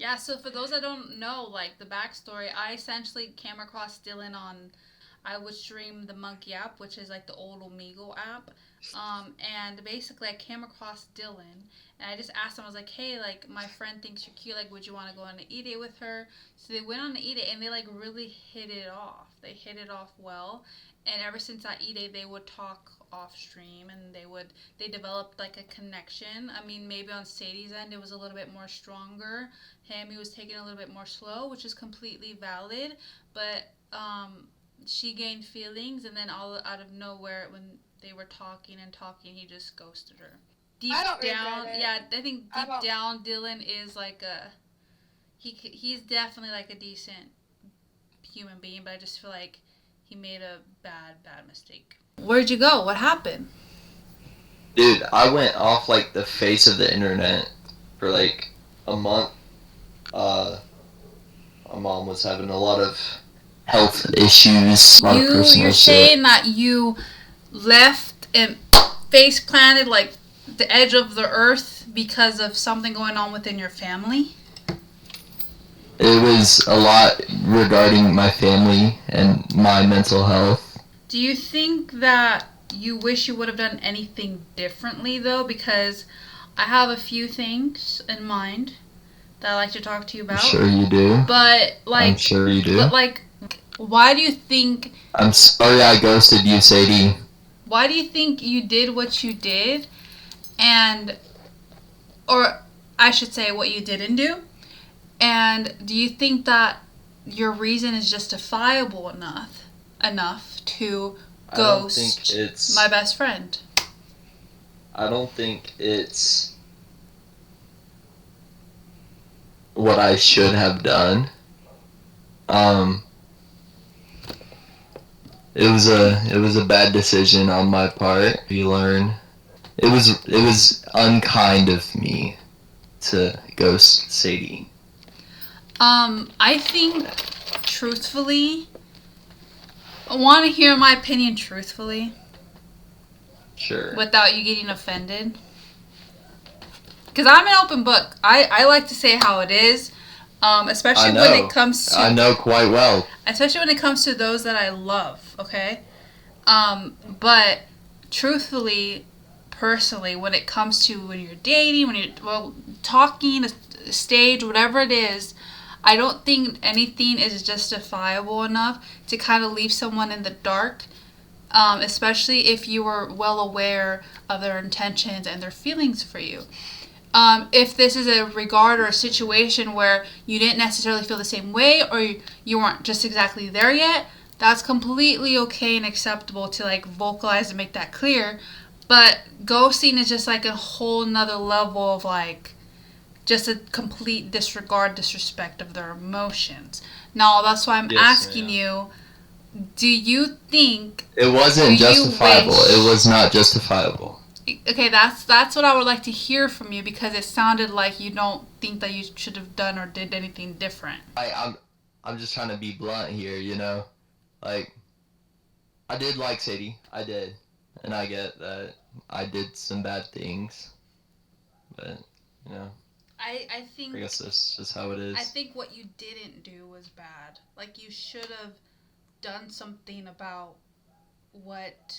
Yeah, so for those that don't know, like the backstory, I essentially came across Dylan on, I would stream the Monkey app, which is like the old Omegle app. And basically I came across Dylan and I just asked him, I was like, hey, like my friend thinks you're cute, like would you want to go on an e-date with her? So they went on an e-date and they like really hit it off. They hit it off well. And ever since that e-date they would talk off stream and they developed like a connection. I mean, maybe on Sadie's end it was a little bit more stronger. Him, he was taking a little bit more slow, which is completely valid. But she gained feelings, and then all out of nowhere, when they were talking and talking, he just ghosted her. Deep I don't regret down, it. yeah, I think I deep don't. down, Dylan is like he's definitely like a decent human being, but I just feel like he made a bad mistake. Where'd you go? What happened? Dude, I went off like the face of the internet for like a month. Uh, my mom was having a lot of health issues, a lot of You're personal shit. saying that you left and face planted like the edge of the earth because of something going on within your family? It was a lot regarding my family and my mental health. Do you think that you wish you would have done anything differently though? Because I have a few things in mind that I like to talk to you I'm about. sure you do. But I'm like, sure you do. but like, why do you think? I'm sorry I ghosted you, Sadie. Why do you think you did what you did, and or I should say what you didn't do? And do you think that your reason is justifiable enough to I don't think ghost my it's. best friend? I don't think it's what I should have done. Um, it was a bad decision on my part. You learn. It was unkind of me to ghost Sadie. I think truthfully, I want to hear my opinion truthfully Sure. without you getting offended. Because I'm an open book. I like to say how it is, I especially when it know. comes I to know quite well. especially when it comes to those that I love. Okay, but truthfully, personally, when it comes to when you're dating, when you're talking, a stage, whatever it is, I don't think anything is justifiable enough to kind of leave someone in the dark. Especially if you were well aware of their intentions and their feelings for you. If this is a regard or a situation where you didn't necessarily feel the same way or you weren't just exactly there yet, that's completely okay and acceptable to like vocalize and make that clear. But ghosting is just like a whole nother level of like just a complete disregard, disrespect of their emotions. Now that's why I'm Yes, asking ma'am. you, do you think, It do wasn't you justifiable. It wish, was not justifiable. okay, that's what I would like to hear from you because it sounded like you don't think that you should have done or did anything different. I'm just trying to be blunt here, you know? Like, I did like Sadie. I did. And I get that I did some bad things. But, you know, I I think guess that's just how it I is. think what you didn't do was bad. Like you should have done something about what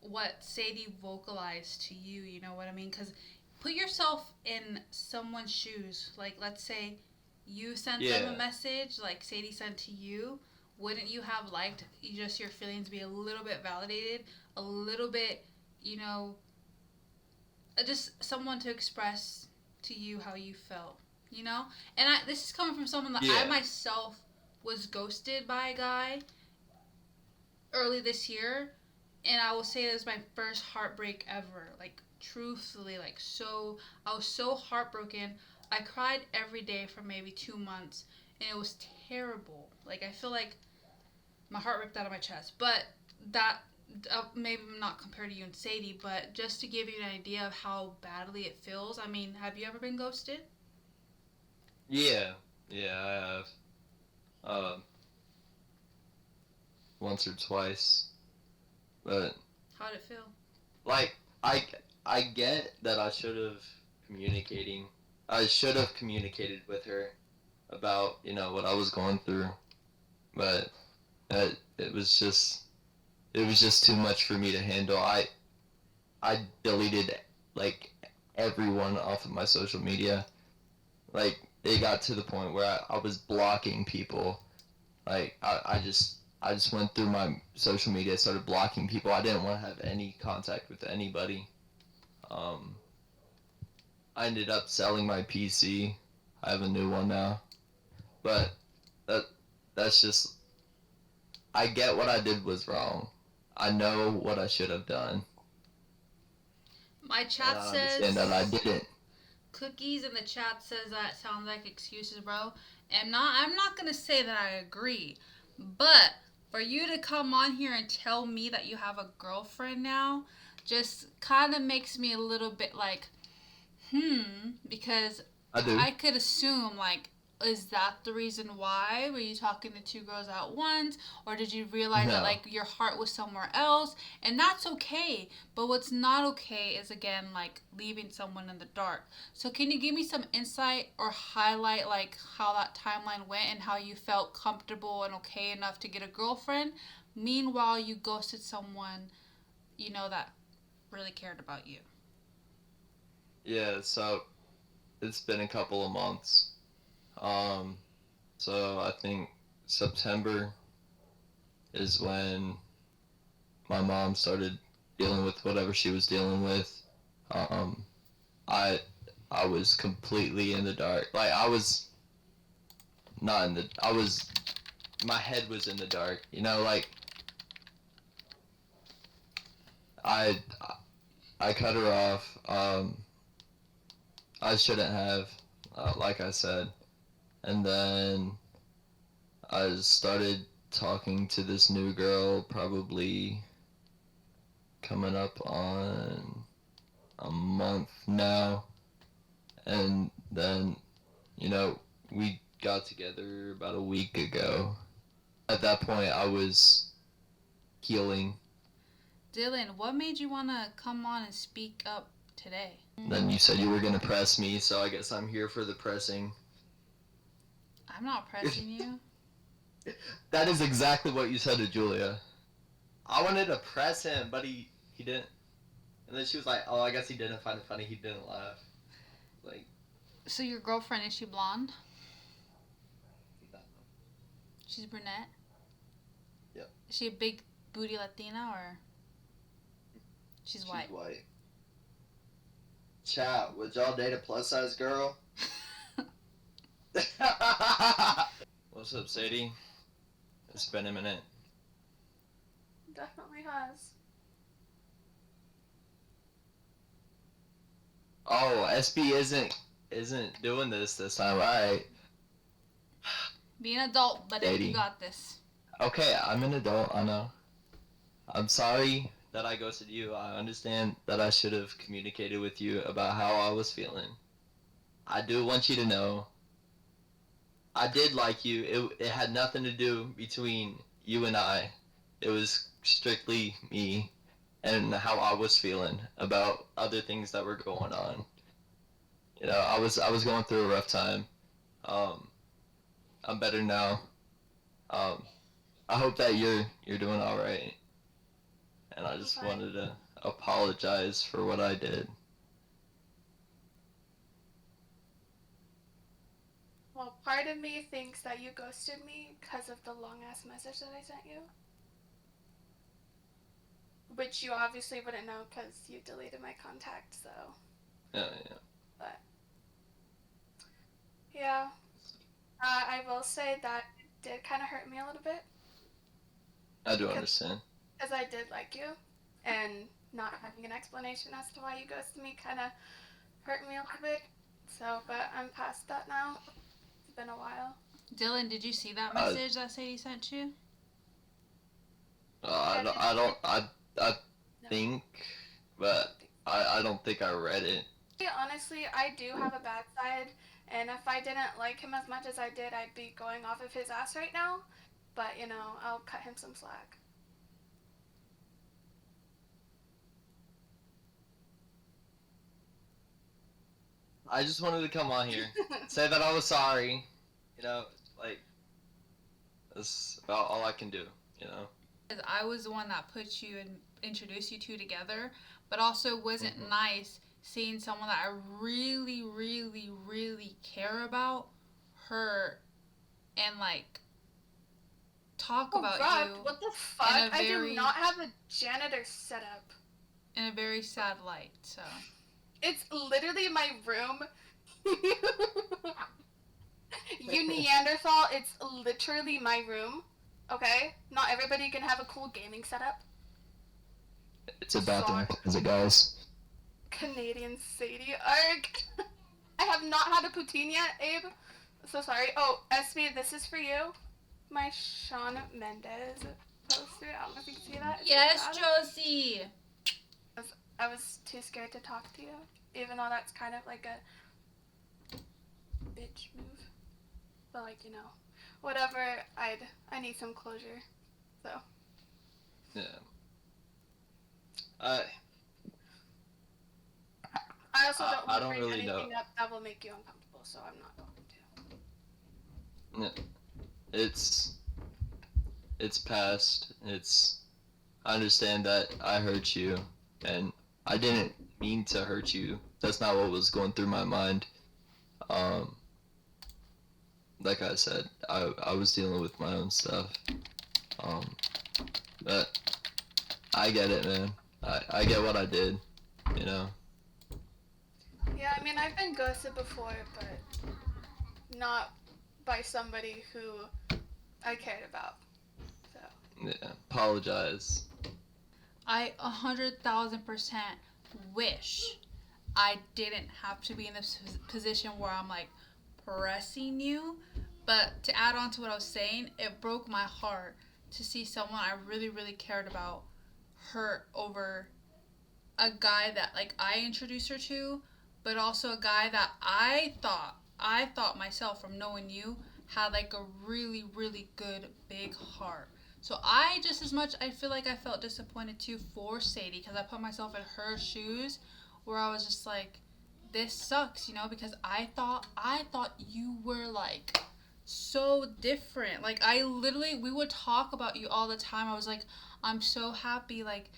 what Sadie vocalized to you, you know what I mean? Cuz put yourself in someone's shoes. Like let's say you sent them a Yeah. message like Sadie sent to you. Wouldn't you have liked just your feelings be a little bit validated, a little bit, you know, just someone to express to you how you felt, you know? And this is coming from someone that I Yeah. myself was ghosted by a guy early this year, and I will say it was my first heartbreak ever. Like, truthfully, like, so, I was so heartbroken. I cried every day for maybe 2 months, and it was terrible. Like, I feel like my heart ripped out of my chest. But that maybe not compared to you and Sadie, but just to give you an idea of how badly it feels. I mean, have you ever been ghosted? Yeah. Yeah, I have. Um, once or twice. But, How did it feel? like, I, I get that I should have communicating. I should have communicated with her about what I was going through, but it was just too much for me to handle. I deleted like everyone off of my social media. Like it got to the point where I was blocking people. Like I just went through my social media, started blocking people. I didn't want to have any contact with anybody. Um, I ended up selling my PC. I have a new one now, but that that's just I get what I did was wrong. I know what I should have done, My and chat I understand that I says didn't. cookies in the chat says that sounds like excuses, bro. And I'm not gonna say that I agree, but for you to come on here and tell me that you have a girlfriend now just kind of makes me a little bit like, because I do. I could assume, like, is that the reason why? Were you talking to two girls at once? Or did you realize that, No. like, your heart was somewhere else? And that's okay. But what's not okay is, again, like, leaving someone in the dark. So can you give me some insight or highlight, like, how that timeline went and how you felt comfortable and okay enough to get a girlfriend? Meanwhile, you ghosted someone, that really cared about you. Yeah, so it's been a couple of months. Um, so I think September is when my mom started dealing with whatever she was dealing with. Um, I I was completely in the dark. Like I was not in the. I was my head was in the dark. Like I I cut her off. I shouldn't have, like I said, and then I started talking to this new girl, probably coming up on a month now, and then we got together about a week ago. At that point, I was healing. Dylan, what made you want to come on and speak up today? Then you said you were gonna press me, so I guess I'm here for the pressing. I'm not pressing you. That is exactly what you said to Julia. I wanted to press him, but he didn't. And then she was like, "Oh, I guess he didn't find it funny. He didn't laugh." Like, So your girlfriend, is she blonde? no. She's brunette? Yep. Is she a big booty Latina or she's She's white? white. Chat, would y'all date a plus size girl? What's up, Sadie? It's been a minute. Definitely has. Oh, SB isn't doing this time. Alright. Be an adult, buddy. You Sadie. got this. Okay, I'm an adult, I know. I'm sorry that I ghosted you. I understand that I should have communicated with you about how I was feeling. I do want you to know I did like you. It had nothing to do between you and I. It was strictly me and how I was feeling about other things that were going on. I was going through a rough time. Um, I'm better now. Um, I hope that you're doing all right. And I just Fine. wanted to apologize for what I did. Well, part of me thinks that you ghosted me because of the long ass message that I sent you. Which you obviously wouldn't know because you deleted my contact, so. Yeah. But. Yeah. I will say that it did kind of hurt me a little bit. I do understand. Because I did like you. And not having an explanation as to why you ghosted me kind of hurt me a little bit. So, but I'm past that now. It's been a while. Dylan, did you see that Uh, message that Sadie sent you? I No. think, but I don't think I read it. Honestly, I do have a bad side, and if I didn't like him as much as I did, I'd be going off of his ass right now. But, I'll cut him some slack. I just wanted to come on here, say that I was sorry. You know, like that's about all I can do. You know. I was the one that put you and introduced you two together, but also wasn't nice seeing someone that I really, really, really care about hurt and like talk about you What the fuck? I do not have a janitor set up. in a very sad light. So it's literally my room. You Neanderthal, it's literally my room. Okay? Not everybody can have a cool gaming setup. It's a bathroom closet, guys. Canadian Sadie. Arg! I have not had a poutine yet, Abe. So sorry. Oh, Espi, this is for you. My Shawn Mendes poster. I don't know if you can see that. yes, Josie. I was too scared to talk to you, even though that's kind of like a bitch move. But like, you know, whatever. I need some closure. So. Yeah. I also don't want to bring really anything know. up that will make you uncomfortable, so I'm not going to. Yeah. It's past. I understand that I hurt you, and I didn't mean to hurt you. That's not what was going through my mind. Like I said, I was dealing with my own stuff. But I get it, man. I get what I did, you know. Yeah, I mean, I've been ghosted before, but not by somebody who I cared about. So. Yeah, apologize. I 100,000% wish I didn't have to be in this position where I'm like pressing you. But to add on to what I was saying, it broke my heart to see someone I really, really cared about hurt over a guy that like I introduced her to, but also a guy that I thought myself from knowing you had like a really, really good big heart. So I just as much I feel like I felt disappointed too for Sadie because I put myself in her shoes where I was just like, this sucks, you know, because I thought you were like so different. Like I literally we would talk about you all the time. I was like, I'm so happy, like,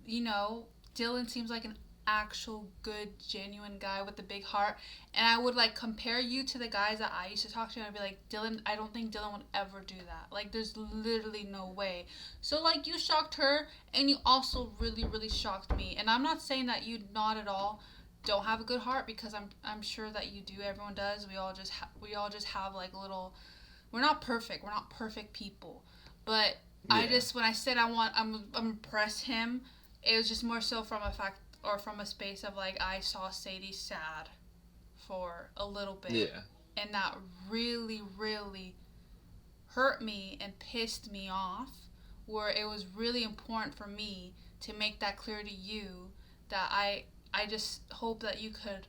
you know, Dylan seems like an actual good genuine guy with a big heart, and I would like compare you to the guys that I used to talk to, and I'd be like, Dylan, I don't think Dylan would ever do that. Like there's literally no way. So like you shocked her and you also really, really shocked me. And I'm not saying that you not at all don't have a good heart, because I'm sure that you do. Everyone does. We all just have like little, we're not perfect people. But yeah. I just, when I said I'm impress him, it was just more so from a fact or from a space of like I saw Sadie sad for a little bit. Yeah. And that really, really hurt me and pissed me off, where it was really important for me to make that clear to you that I just hope that you could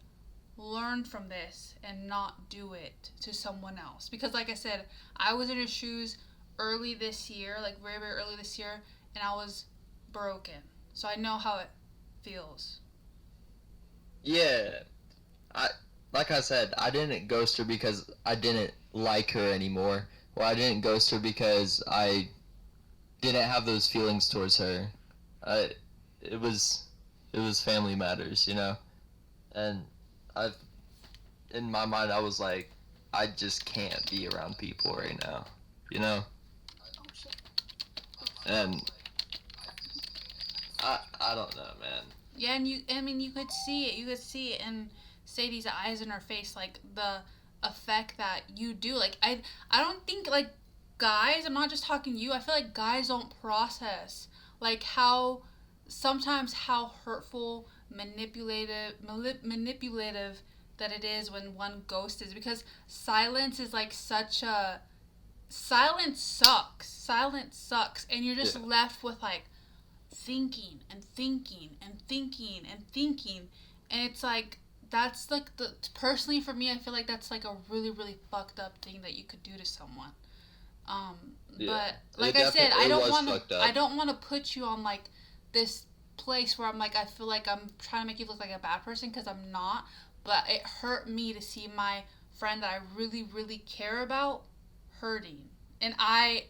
learn from this and not do it to someone else. Because like I said, I was in her shoes early this year, like very, very early this year, and I was broken. So I know how it feels. Yeah. Like I said, I didn't ghost her because I didn't like her anymore. Well, I didn't ghost her because I didn't have those feelings towards her. It was family matters, you know? And in my mind, I was like, I just can't be around people right now, you know? And I don't know, man. Yeah, and you could see it. You could see it in Sadie's eyes and her face, like the effect that you do. Like I don't think like guys. I'm not just talking you. I feel like guys don't process like how sometimes how hurtful, manipulative that it is when one ghost is, because silence is like such a silence sucks, and you're just left with like thinking and thinking and thinking and thinking, and it's like that's like the personally for me I feel like that's like a really, really fucked up thing that you could do to someone. But like I said, I don't want to put you on like this place where I'm like I feel like I'm trying to make you look like a bad person, because I'm not. but it hurt me to see my friend that I really, really care about hurting. And I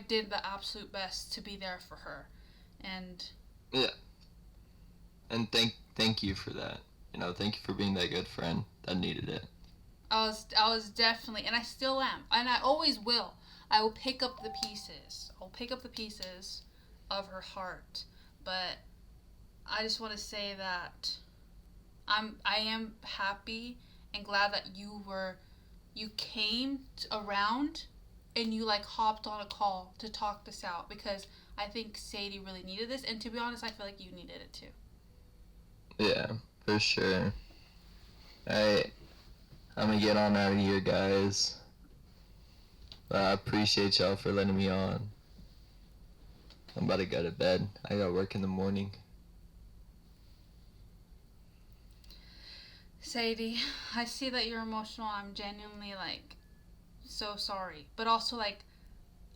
did the absolute best to be there for her. And Yeah, and thank you for that. Thank you for being that good friend that needed it. I was definitely, and I still am, and I always will. I will pick up the pieces. I'll pick up the pieces of her heart. But I just want to say that I am happy and glad that you came around and you like hopped on a call to talk this out, because I think Sadie really needed this, and to be honest, I feel like you needed it too. Yeah, for sure. Alright, I'm gonna get on out of here, guys. I appreciate y'all for letting me on. I'm about to go to bed. I got work in the morning. Sadie, I see that you're emotional. I'm genuinely like so sorry, but also like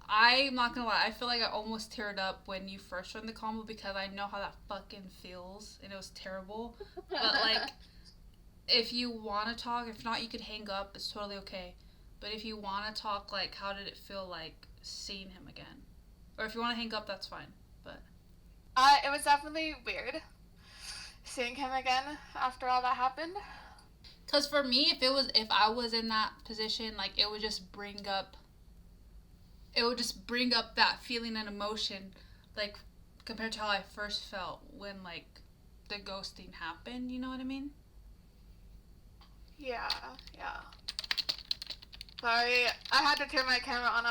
I'm not gonna lie, I feel like I almost teared up when you first joined the combo because I know how that fucking feels and it was terrible. But like, if you want to talk, if not, you could hang up. It's totally okay. But if you want to talk, like, how did it feel like seeing him again? Or if you want to hang up, that's fine. But It was definitely weird seeing him again after all that happened. because for me, if I was in that position, like, it would just bring up that feeling and emotion, like compared to how I first felt when like the ghosting happened. You know what I mean? Yeah, yeah. Sorry, I had to turn my camera on.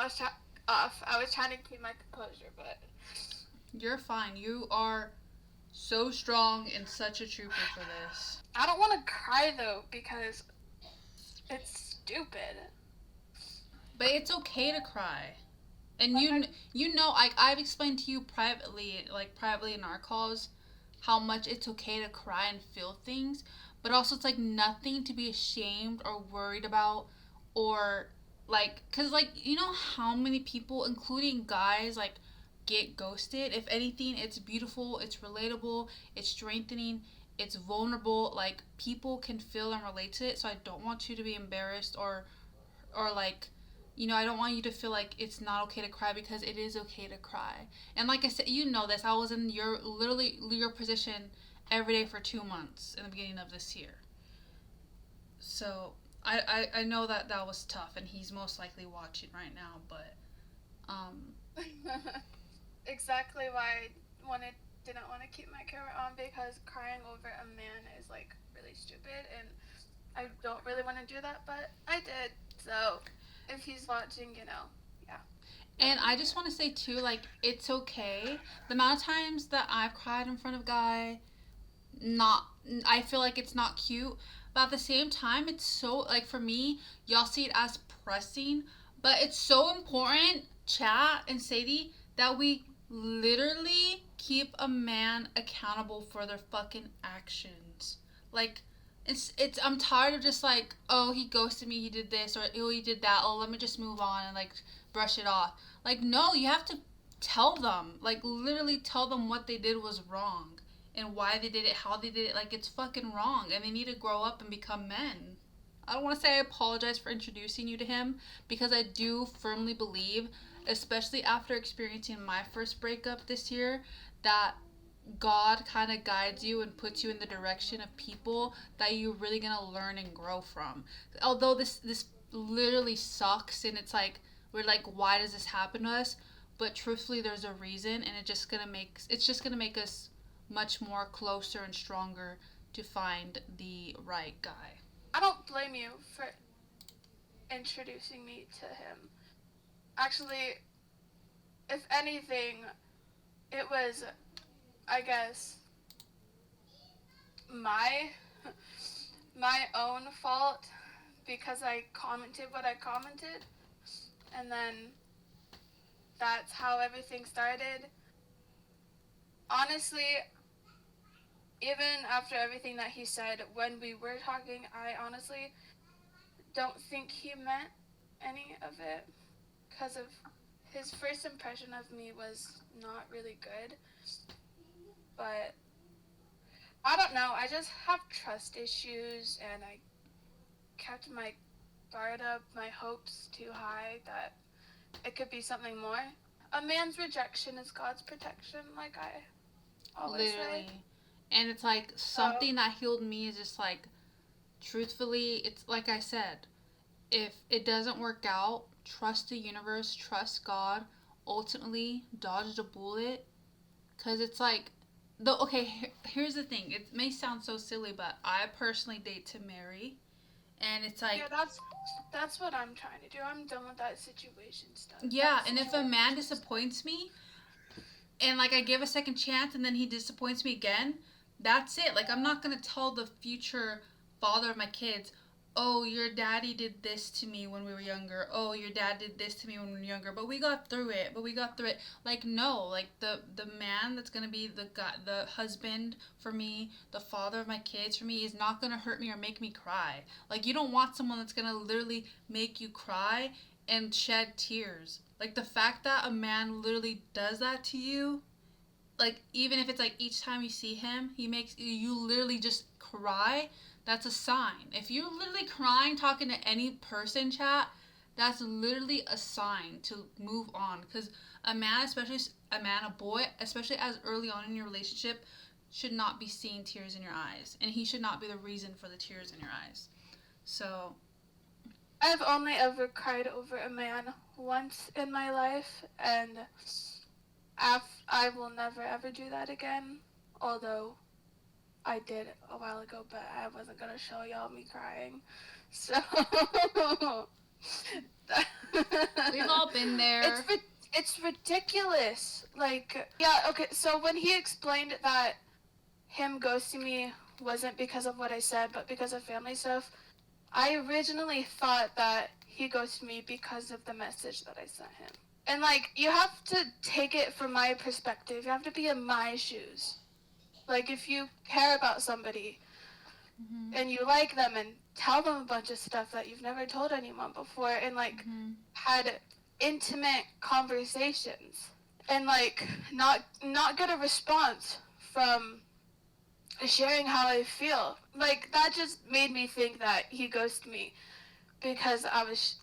Off. I was trying to keep my composure, but You're fine. You are so strong and such a trooper for this. I don't want to cry though because it's stupid. But it's okay to cry. And Like, you know, like I've explained to you privately, like privately in our calls, how much it's okay to cry and feel things, but also it's like nothing to be ashamed or worried about, or like, cause like you know how many people, including guys, like get ghosted. If anything, it's beautiful, it's relatable, it's strengthening, it's vulnerable. Like people can feel and relate to it. So I don't want you to be embarrassed or like, I don't want you to feel like it's not okay to cry, because it is okay to cry. And like I said, you know this, I was in your position every day for 2 months in the beginning of this year. So I know that that was tough, and he's most likely watching right now. But um, exactly why didn't want to keep my camera on, because crying over a man is like really stupid and I don't really want to do that, but I did. So if he's watching, yeah. and I just want to say too, like it's okay. The amount of times that I've cried in front of guy, not I feel like it's not cute, but at the same time it's so, like, for me, y'all see it as pressing, but it's so important, chat and Sadie, that we literally keep a man accountable for their fucking actions. Like, it's I'm tired of just like, oh, he ghosted me, he did this, or oh, he did that, oh, let me just move on and like brush it off. Like, no, you have to tell them, like literally tell them what they did was wrong and why they did it, how they did it. Like, it's fucking wrong, and they need to grow up and become men. I don't want to say I apologize for introducing you to him, because I do firmly believe, especially after experiencing my first breakup this year, that God kind of guides you and puts you in the direction of people that you're really gonna learn and grow from. Although this literally sucks, and it's like we're like, why does this happen to us? But truthfully, there's a reason, and it's just gonna make us much more closer and stronger to find the right guy. I don't blame you for introducing me to him. Actually, if anything, it was, I guess, my my own fault because I commented what I commented, and then that's how everything started. Honestly, even after everything that he said when we were talking, I honestly don't think he meant any of it, because of his first impression of me was not really good. But I don't know. I just have trust issues, and I kept my guard up, my hopes too high that it could be something more. A man's rejection is God's protection, like I always say. Literally. And it's like So, something that healed me is just like, truthfully, it's like I said, if it doesn't work out, trust the universe, trust God. Ultimately, dodge the bullet. Because it's like, here's the thing. It may sound so silly, but I personally date to marry. And it's yeah, like, that's what I'm trying to do. I'm done with that situation stuff. That yeah, and if a man situation stuff. disappoints me, and like I give a second chance and then he disappoints me again, that's it. Like I'm not gonna tell the future father of my kids, oh, your daddy did this to me when we were younger. Oh, your dad did this to me when we were younger. But we got through it. But we got through it. Like no, like the man that's gonna be the guy, the husband for me, the father of my kids for me, is not gonna hurt me or make me cry. Like you don't want someone that's gonna literally make you cry and shed tears. Like the fact that a man literally does that to you, like even if it's like each time you see him, he makes you literally just cry, that's a sign. If you're literally crying talking to any person, chat, that's literally a sign to move on. Because a man, especially a boy, especially as early on in your relationship, should not be seeing tears in your eyes, and he should not be the reason for the tears in your eyes. So I've only ever cried over a man once in my life, and I will never ever do that again. Although I did a while ago, but I wasn't gonna show y'all me crying. So we've all been it's there. it's ridiculous. Like yeah, okay. So when he explained that him ghosting me wasn't because of what I said, but because of family stuff, I originally thought that he ghosted me because of the message that I sent him. And like you have to take it from my perspective. You have to be in my shoes. Like if you care about somebody Hmm. and you like them and tell them a bunch of stuff that you've never told anyone before and like Hmm. had intimate conversations and like not get a response from sharing how I feel. Like that just made me think that he ghosted me because I was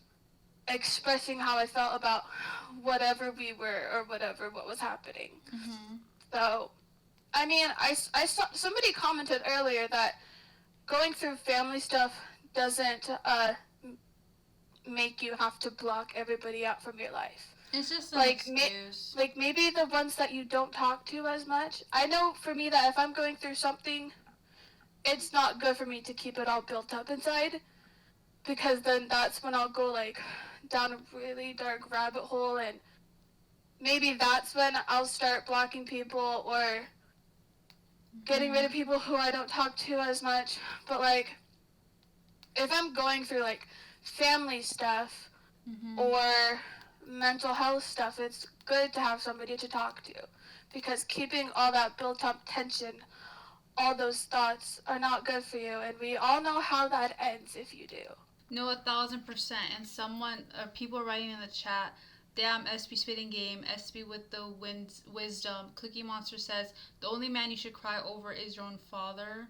expressing how I felt about whatever we were or whatever what was happening. Hmm. So I mean, I saw somebody commented earlier that going through family stuff doesn't make you have to block everybody out from your life. It's just an Like excuse. like maybe the ones that you don't talk to as much. I know for me that if I'm going through something, it's not good for me to keep it all built up inside because then that's when I'll go like down a really dark rabbit hole and maybe that's when I'll start blocking people or getting rid of Hmm. people who I don't talk to as much. But like if I'm going through like family stuff Hmm. or mental health stuff, it's good to have somebody to talk to because keeping all that built up tension, all those thoughts are not good for you, and we all know how that ends if you do. No, 1,000%. And someone, people writing in the chat, damn, SB spitting game, SB with the wisdom. Cookie Monster says, the only man you should cry over is your own father.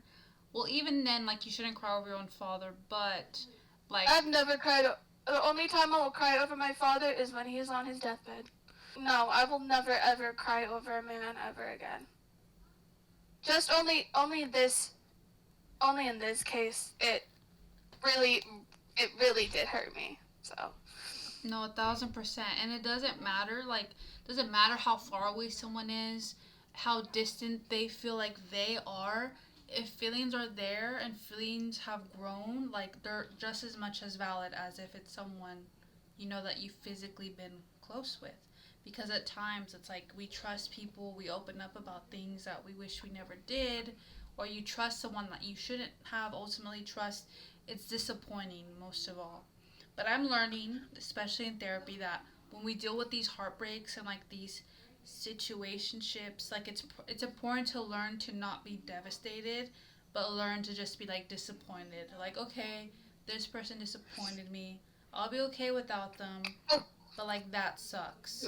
Well, even then, like, you shouldn't cry over your own father, but, like, I've never cried. The only time I will cry over my father is when he is on his deathbed. No, I will never ever cry over a man ever again. Just only in this case really it really did hurt me. So no, 1,000%. And it doesn't matter, like, doesn't matter how far away someone is, how distant they feel like they are. If feelings are there and feelings have grown, like, they're just as much as valid as if it's someone, that you've physically been close with. Because at times it's like we trust people, we open up about things that we wish we never did, or you trust someone that you shouldn't have ultimately trust. It's disappointing most of all. But I'm learning, especially in therapy, that when we deal with these heartbreaks and like these situationships, like it's important to learn to not be devastated, but learn to just be like disappointed. Like, okay, this person disappointed me. I'll be okay without them, but like that sucks.